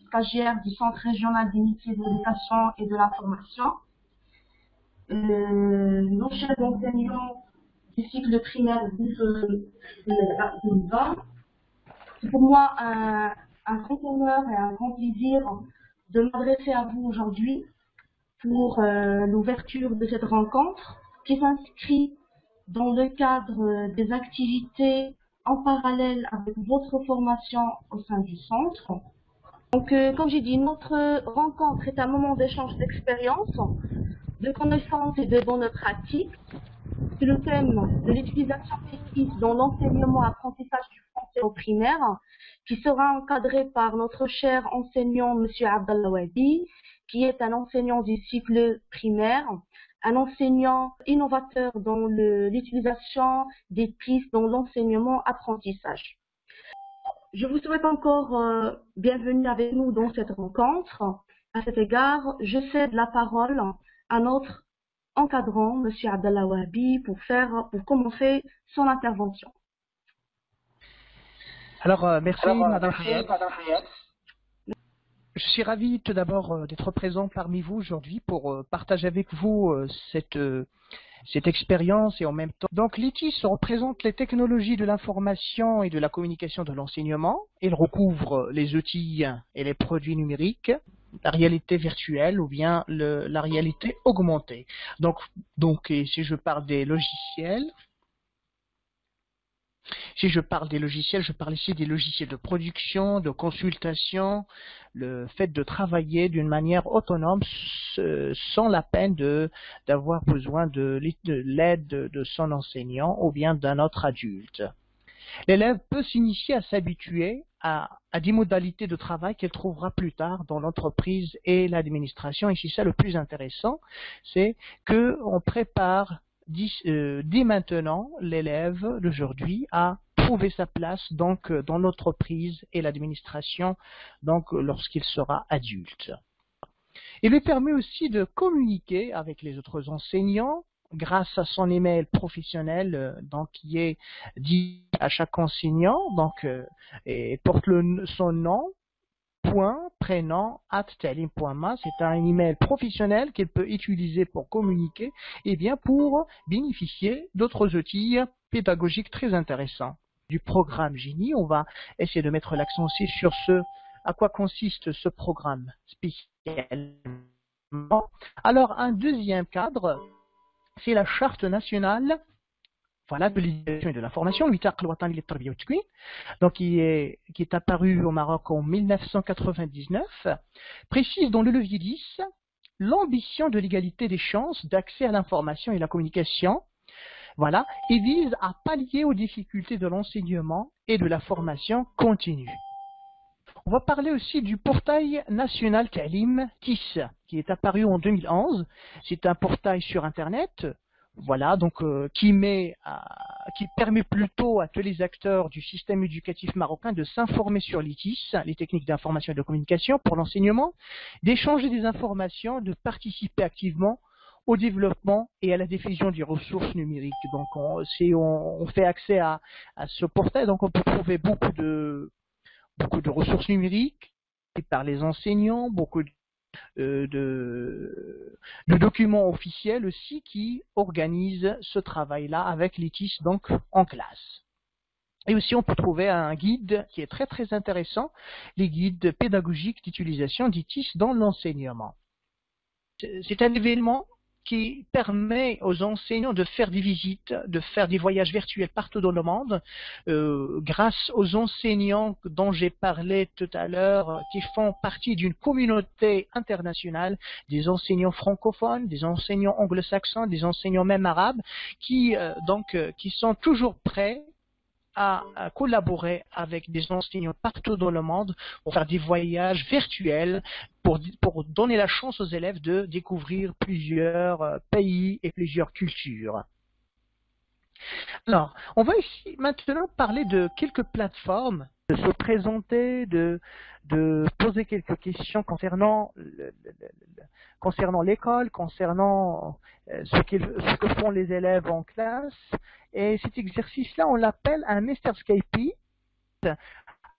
stagiaire du Centre régional des métiers de l'éducation et de la formation. Nos chefs enseignants du cycle primaire 2020. C'est pour moi un grand honneur et un grand plaisir de m'adresser à vous aujourd'hui pour l'ouverture de cette rencontre qui s'inscrit dans le cadre des activités en parallèle avec votre formation au sein du centre. Donc, comme j'ai dit, notre rencontre est un moment d'échange d'expériences, de connaissances et de bonnes pratiques. C'est le thème de l'utilisation précise dans l'enseignement-apprentissage du français au primaire, qui sera encadré par notre cher enseignant, M. Abdallah Wabi, qui est un enseignant du cycle primaire, un enseignant innovateur dans l'utilisation des pistes dans l'enseignement-apprentissage. Je vous souhaite encore bienvenue avec nous dans cette rencontre. À cet égard, je cède la parole à notre encadrant, M. Abdallah Wabi, pour commencer son intervention. Alors, merci, Madame Hayat. Je suis ravi tout d'abord d'être présent parmi vous aujourd'hui pour partager avec vous cette expérience et en même temps. Donc l'ITIS représente les technologies de l'information et de la communication de l'enseignement. Il recouvre les outils et les produits numériques, la réalité virtuelle ou bien la réalité augmentée. Donc si je parle des logiciels, je parle ici des logiciels de production, de consultation, le fait de travailler d'une manière autonome sans la peine d'avoir besoin de l'aide de son enseignant ou bien d'un autre adulte. L'élève peut s'initier à s'habituer à des modalités de travail qu'il trouvera plus tard dans l'entreprise et l'administration. Et c'est ça le plus intéressant, c'est qu'on prépare dès maintenant l'élève d'aujourd'hui à trouver sa place donc dans l'entreprise et l'administration donc lorsqu'il sera adulte. Il lui permet aussi de communiquer avec les autres enseignants grâce à son email professionnel donc qui est dit à chaque enseignant donc et porte son nom .prénom@talim.ma. C'est un email professionnel qu'il peut utiliser pour communiquer et bien pour bénéficier d'autres outils pédagogiques très intéressants. Du programme Génie, on va essayer de mettre l'accent aussi sur à quoi consiste ce programme spécialement. Alors, un deuxième cadre, c'est la charte nationale de l'éducation et de l'information, donc qui est apparu au Maroc en 1999, précise dans le levier 10 l'ambition de l'égalité des chances d'accès à l'information et la communication, et vise à pallier aux difficultés de l'enseignement et de la formation continue. On va parler aussi du portail national Talim TIS, qui est apparu en 2011. C'est un portail sur Internet, qui permet plutôt à tous les acteurs du système éducatif marocain de s'informer sur l'ITIS, les techniques d'information et de communication pour l'enseignement, d'échanger des informations, de participer activement au développement et à la diffusion des ressources numériques. Donc, si on fait accès à ce portail, donc on peut trouver beaucoup de ressources numériques par les enseignants, beaucoup de documents officiels aussi qui organisent ce travail-là avec l'ITIS donc en classe. Et aussi on peut trouver un guide qui est très très intéressant, les guides pédagogiques d'utilisation d'ITIS dans l'enseignement. C'est un événement qui permet aux enseignants de faire des visites, de faire des voyages virtuels partout dans le monde, grâce aux enseignants dont j'ai parlé tout à l'heure, qui font partie d'une communauté internationale, des enseignants francophones, des enseignants anglo-saxons, des enseignants même arabes, qui sont toujours prêts à collaborer avec des enseignants partout dans le monde pour faire des voyages virtuels, pour donner la chance aux élèves de découvrir plusieurs pays et plusieurs cultures. Alors, on va ici maintenant parler de quelques plateformes, de se présenter, de poser quelques questions concernant l'école, concernant ce que font les élèves en classe. Et cet exercice-là, on l'appelle un Meesterscape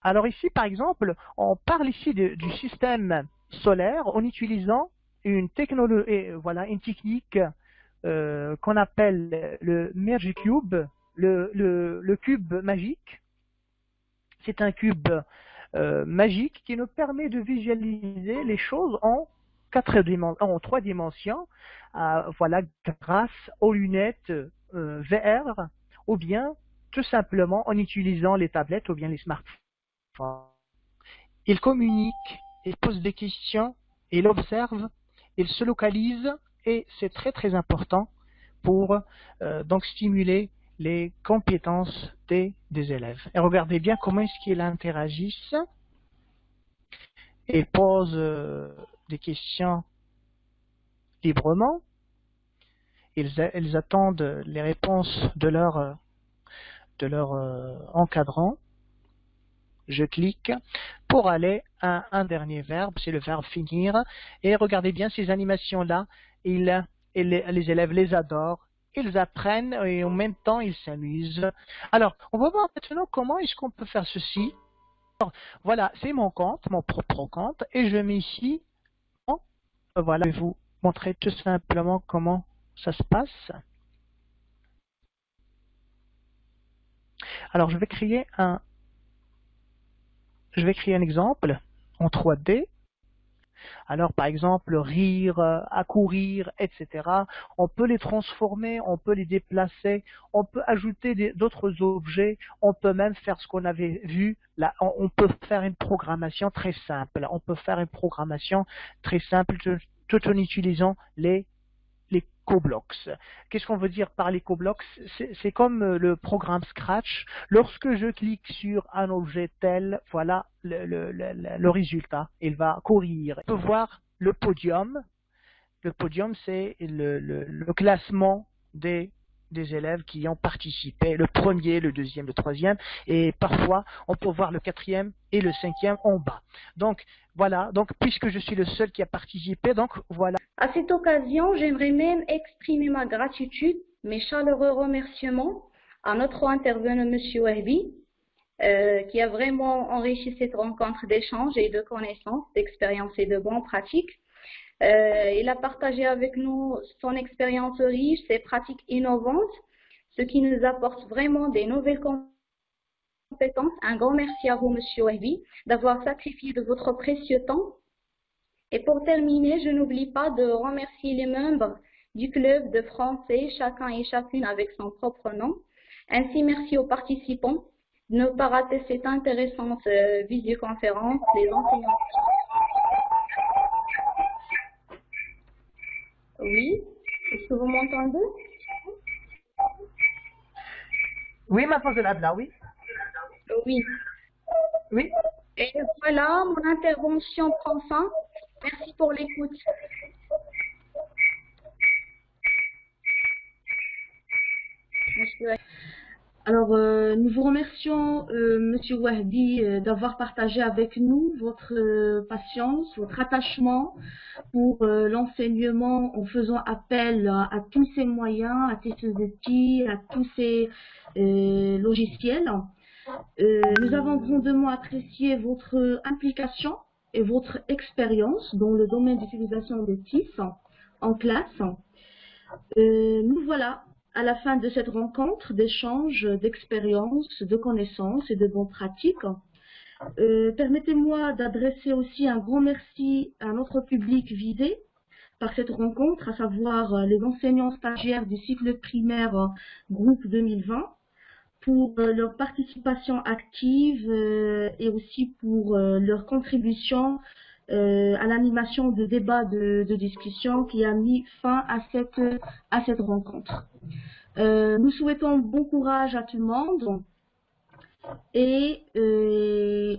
Alors ici, par exemple, on parle ici du système solaire en utilisant une technologie, voilà, une technique qu'on appelle le Merge Cube, le cube magique. C'est un cube magique qui nous permet de visualiser les choses en trois dimensions, voilà, grâce aux lunettes VR, ou bien tout simplement en utilisant les tablettes ou bien les smartphones. Il communique, il pose des questions, il observe, il se localise, et c'est très très important pour donc stimuler les compétences des élèves. Et regardez bien comment est-ce qu'ils interagissent et posent des questions librement. Ils attendent les réponses de leur encadrant. Je clique pour aller à un dernier verbe, c'est le verbe finir. Et regardez bien ces animations-là, les élèves les adorent, ils apprennent et en même temps ils s'amusent. Alors, on va voir maintenant comment est-ce qu'on peut faire ceci. Alors, voilà, c'est mon compte, mon propre compte, et je mets ici, voilà, je vais vous montrer tout simplement comment ça se passe. Alors, je vais créer un exemple en 3D. Alors, par exemple, rire, accourir, etc. On peut les transformer, on peut les déplacer, on peut ajouter d'autres objets, on peut même faire ce qu'on avait vu. Là, on peut faire une programmation très simple. On peut faire une programmation très simple tout en utilisant les coblocks. Qu'est-ce qu'on veut dire par les coblocks? C'est comme le programme Scratch. Lorsque je clique sur un objet tel, voilà le résultat. Il va courir. On peut voir le podium. Le podium, c'est le classement des élèves qui ont participé, le premier, le deuxième, le troisième, et parfois on peut voir le quatrième et le cinquième en bas. Donc voilà, donc puisque je suis le seul qui a participé, donc voilà. À cette occasion, j'aimerais même exprimer ma gratitude, mes chaleureux remerciements à notre intervenant, M. Wahbi, qui a vraiment enrichi cette rencontre d'échanges et de connaissances, d'expériences et de bonnes pratiques. Il a partagé avec nous son expérience riche, ses pratiques innovantes, ce qui nous apporte vraiment des nouvelles compétences. Un grand merci à vous, M. Wahbi, d'avoir sacrifié de votre précieux temps. Et pour terminer, je n'oublie pas de remercier les membres du club de français, chacun et chacune avec son propre nom. Ainsi, merci aux participants de ne pas rater cette intéressante visioconférence, les enseignants. Oui, est-ce que vous m'entendez? Oui, mademoiselle Abla, oui. Oui. Oui. Et voilà, mon intervention prend fin. Merci pour l'écoute. Alors, nous vous remercions, Monsieur Wahbi, d'avoir partagé avec nous votre patience, votre attachement pour l'enseignement en faisant appel à tous ces moyens, à tous ces outils, à tous ces logiciels. Nous avons grandement apprécié votre implication et votre expérience dans le domaine d'utilisation des TIF en classe. Nous voilà à la fin de cette rencontre d'échanges, d'expériences, de connaissances et de bonnes pratiques. Permettez-moi d'adresser aussi un grand merci à notre public visé par cette rencontre, à savoir les enseignants stagiaires du cycle primaire groupe 2020, pour leur participation active et aussi pour leur contribution à l'animation de débats de discussion qui a mis fin à cette rencontre. Nous souhaitons bon courage à tout le monde et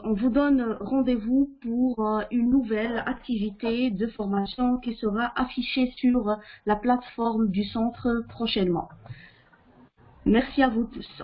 on vous donne rendez-vous pour une nouvelle activité de formation qui sera affichée sur la plateforme du centre prochainement. Merci à vous tous.